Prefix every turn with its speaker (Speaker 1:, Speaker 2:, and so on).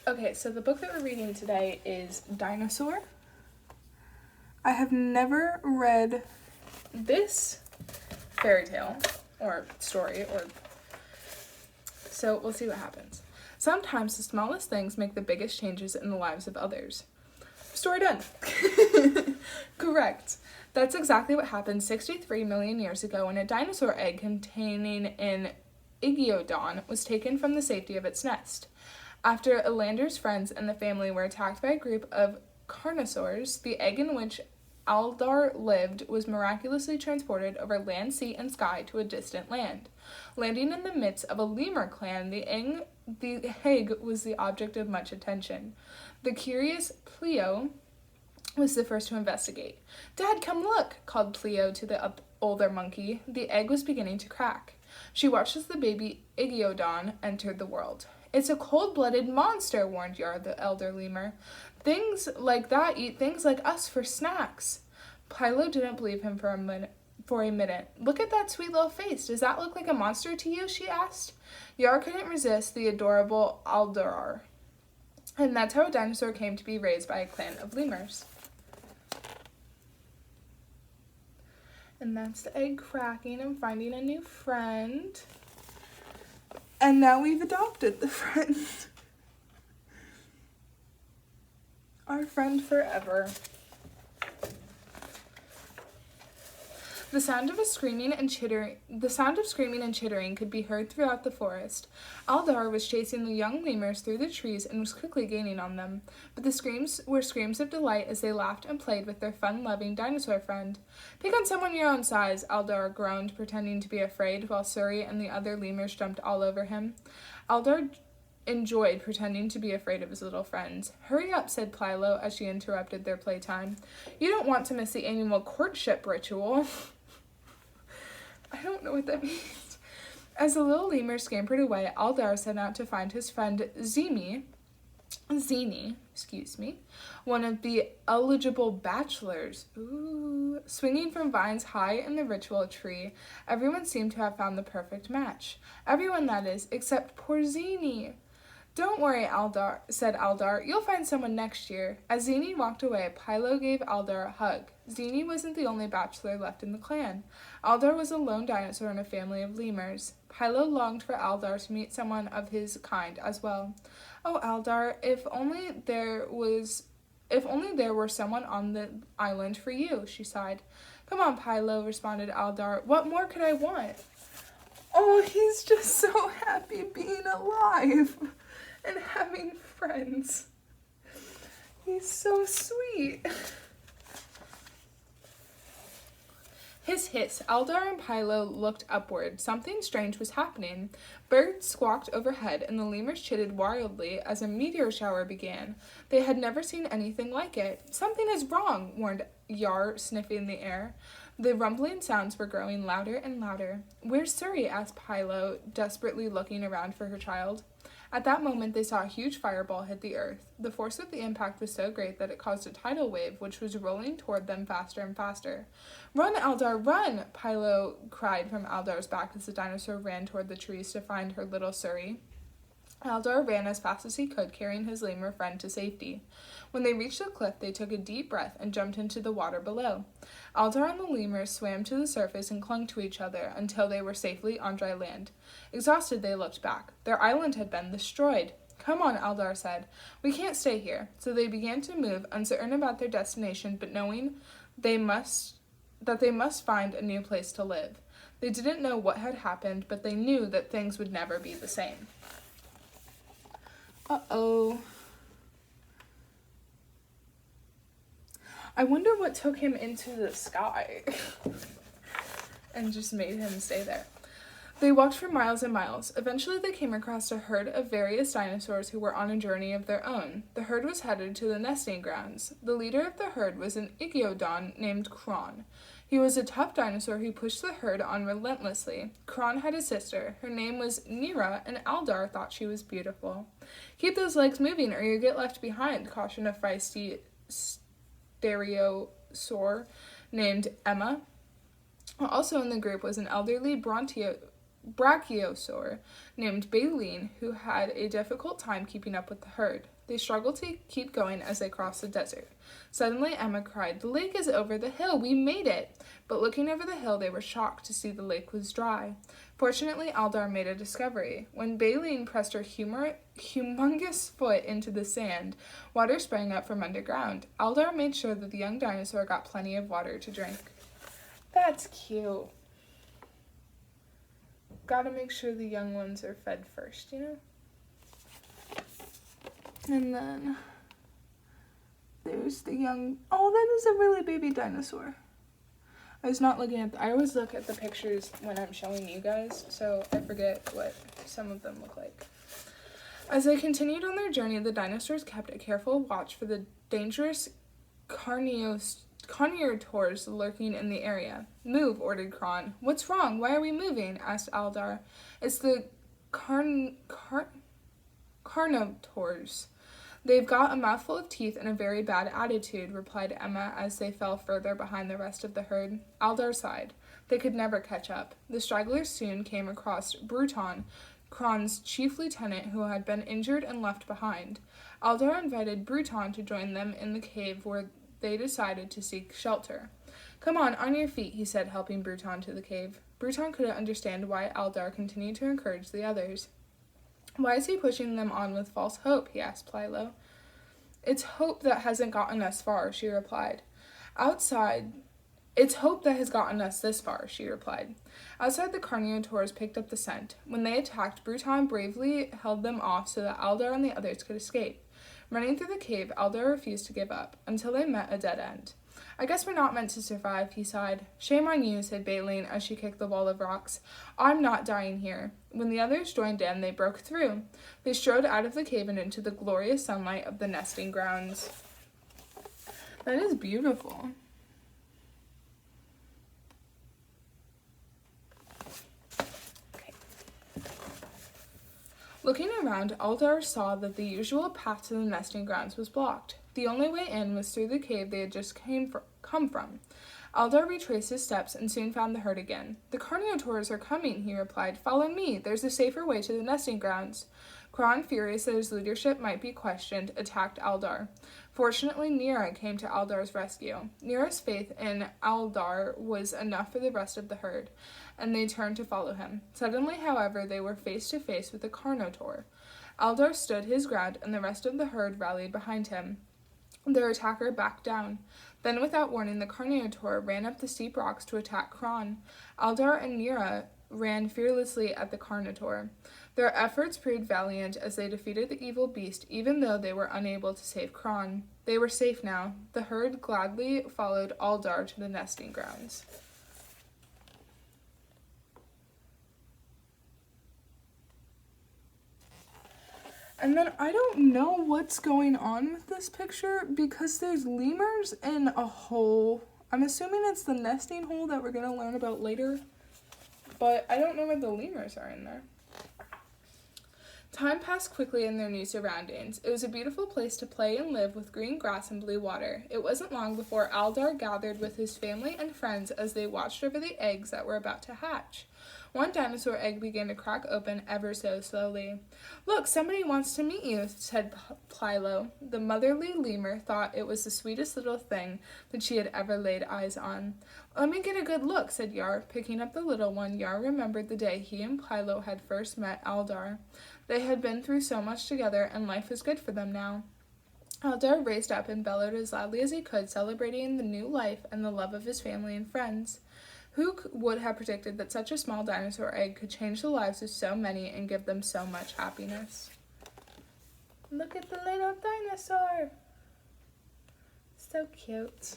Speaker 1: Okay, so the book that we're reading today is Dinosaur. I have never read this fairy tale or story, so we'll see what happens. Sometimes the smallest things make the biggest changes in the lives of others. Story done. Correct. That's exactly what happened 63 million years ago when a dinosaur egg containing an Igiodon was taken from the safety of its nest. After Elander's friends and the family were attacked by a group of carnosaurs, the egg in which Aldar lived was miraculously transported over land, sea, and sky to a distant land. Landing in the midst of a lemur clan, the egg was the object of much attention. The curious Plio was the first to investigate. "Dad, come look," called Plio to the older monkey. The egg was beginning to crack. She watched as the baby Igiodon entered the world. "It's a cold-blooded monster," warned Yar, the elder lemur. "Things like that eat things like us for snacks." Pilo didn't believe him for a minute. "Look at that sweet little face. Does that look like a monster to you?" she asked. Yar couldn't resist the adorable Aldar. And that's how a dinosaur came to be raised by a clan of lemurs. And that's the egg cracking and finding a new friend. And now we've adopted the friend. Our friend forever. The sound of screaming and chittering could be heard throughout the forest. Aldar was chasing the young lemurs through the trees and was quickly gaining on them. But the screams were screams of delight as they laughed and played with their fun-loving dinosaur friend. "Pick on someone your own size," Aldar groaned, pretending to be afraid, while Suri and the other lemurs jumped all over him. Aldar enjoyed pretending to be afraid of his little friends. "Hurry up," said Plilo as she interrupted their playtime. "You don't want to miss the annual courtship ritual." I don't know what that means. As the little lemur scampered away, Aldar set out to find his friend Zini, one of the eligible bachelors. Ooh. Swinging from vines high in the ritual tree, everyone seemed to have found the perfect match. Everyone, that is, except poor Zini. "Don't worry, Aldar," said Aldar. "You'll find someone next year." As Zini walked away, Pilo gave Aldar a hug. Zini wasn't the only bachelor left in the clan. Aldar was a lone dinosaur in a family of lemurs. Pilo longed for Aldar to meet someone of his kind as well. "Oh, Aldar, if only there were someone on the island for you," she sighed. "Come on, Pilo," responded Aldar. "What more could I want?" Oh, he's just so happy being alive and having friends. He's so sweet. Hiss. Aldar and Pilo looked upward. Something strange was happening. Birds squawked overhead, and the lemurs chittered wildly as a meteor shower began. They had never seen anything like it. "Something is wrong," warned Yar, sniffing the air. The rumbling sounds were growing louder and louder. "Where's Suri?" asked Pilo, desperately looking around for her child. At that moment, they saw a huge fireball hit the earth. The force of the impact was so great that it caused a tidal wave, which was rolling toward them faster and faster. "Run, Aldar, run!" Pilo cried from Aldar's back as the dinosaur ran toward the trees to find her little Suri. Aldar ran as fast as he could, carrying his lemur friend to safety. When they reached the cliff, they took a deep breath and jumped into the water below. Aldar and the lemurs swam to the surface and clung to each other until they were safely on dry land. Exhausted, they looked back. Their island had been destroyed. "Come on," Aldar said. "We can't stay here." So they began to move, uncertain about their destination, but knowing they must find a new place to live. They didn't know what had happened, but they knew that things would never be the same. Uh-oh. I wonder what took him into the sky and just made him stay there. They walked for miles and miles. Eventually they came across a herd of various dinosaurs who were on a journey of their own. The herd was headed to the nesting grounds. The leader of the herd was an Igiodon named Kron. He was a tough dinosaur who pushed the herd on relentlessly. Kron had a sister. Her name was Nira, and Aldar thought she was beautiful. "Keep those legs moving or you get left behind," cautioned a feisty stereosaur named Emma. Also in the group was an elderly brachiosaur named Baleen, who had a difficult time keeping up with the herd. They struggled to keep going as they crossed the desert. Suddenly, Emma cried, "The lake is over the hill! We made it!" But looking over the hill, they were shocked to see the lake was dry. Fortunately, Aldar made a discovery. When Baleen pressed her humongous foot into the sand, water sprang up from underground. Aldar made sure that the young dinosaur got plenty of water to drink. That's cute. Gotta make sure the young ones are fed first, you know? And then there's the young, oh, that is a really baby dinosaur. I was not looking at, I always look at the pictures when I'm showing you guys, so I forget what some of them look like. As they continued on their journey, the dinosaurs kept a careful watch for the dangerous carnivores lurking in the area. "Move," ordered Kron. "What's wrong? Why are we moving?" asked Aldar. "It's the carnivores. They've got a mouthful of teeth and a very bad attitude," replied Emma as they fell further behind the rest of the herd. Aldar sighed. They could never catch up. The stragglers soon came across Bruton, Kron's chief lieutenant, who had been injured and left behind. Aldar invited Bruton to join them in the cave where they decided to seek shelter. "Come on your feet," he said, helping Bruton to the cave. Bruton couldn't understand why Aldar continued to encourage the others. "Why is he pushing them on with false hope?" he asked Plilo. "It's hope that hasn't gotten us far," she replied. It's hope that has gotten us this far," she replied. Outside, the carnivores picked up the scent. When they attacked, Bruton bravely held them off so that Aldar and the others could escape. Running through the cave, Aldar refused to give up, until they met a dead end. "I guess we're not meant to survive," he sighed. "Shame on you," said Baleen as she kicked the wall of rocks. "I'm not dying here." When the others joined in, they broke through. They strode out of the cave and into the glorious sunlight of the nesting grounds. That is beautiful. Looking around, Aldar saw that the usual path to the nesting grounds was blocked. The only way in was through the cave they had just come from. Aldar retraced his steps and soon found the herd again. "The carnivores are coming," he replied. "Follow me. There's a safer way to the nesting grounds." Kron, furious that his leadership might be questioned, attacked Aldar. Fortunately, Nira came to Aldar's rescue. Nira's faith in Aldar was enough for the rest of the herd, and they turned to follow him. Suddenly, however, they were face to face with a carnotaur. Aldar stood his ground, and the rest of the herd rallied behind him. Their attacker backed down. Then, without warning, the carnotaur ran up the steep rocks to attack Kron. Aldar and Nira ran fearlessly at the carnotaur. Their efforts proved valiant as they defeated the evil beast, even though they were unable to save Kron. They were safe now. The herd gladly followed Aldar to the nesting grounds. And then I don't know what's going on with this picture because there's lemurs in a hole. I'm assuming it's the nesting hole that we're going to learn about later, but I don't know where the lemurs are in there. Time passed quickly in their new surroundings. It was a beautiful place to play and live with green grass and blue water. It wasn't long before Aldar gathered with his family and friends as they watched over the eggs that were about to hatch. One dinosaur egg began to crack open ever so slowly. "Look, somebody wants to meet you," said Plilo. The motherly lemur thought it was the sweetest little thing that she had ever laid eyes on. "Let me get a good look," said Yar. Picking up the little one, Yar remembered the day he and Plilo had first met Aldar. They had been through so much together, and life was good for them now. Aldar raised up and bellowed as loudly as he could, celebrating the new life and the love of his family and friends. Who would have predicted that such a small dinosaur egg could change the lives of so many and give them so much happiness? Look at the little dinosaur! So cute.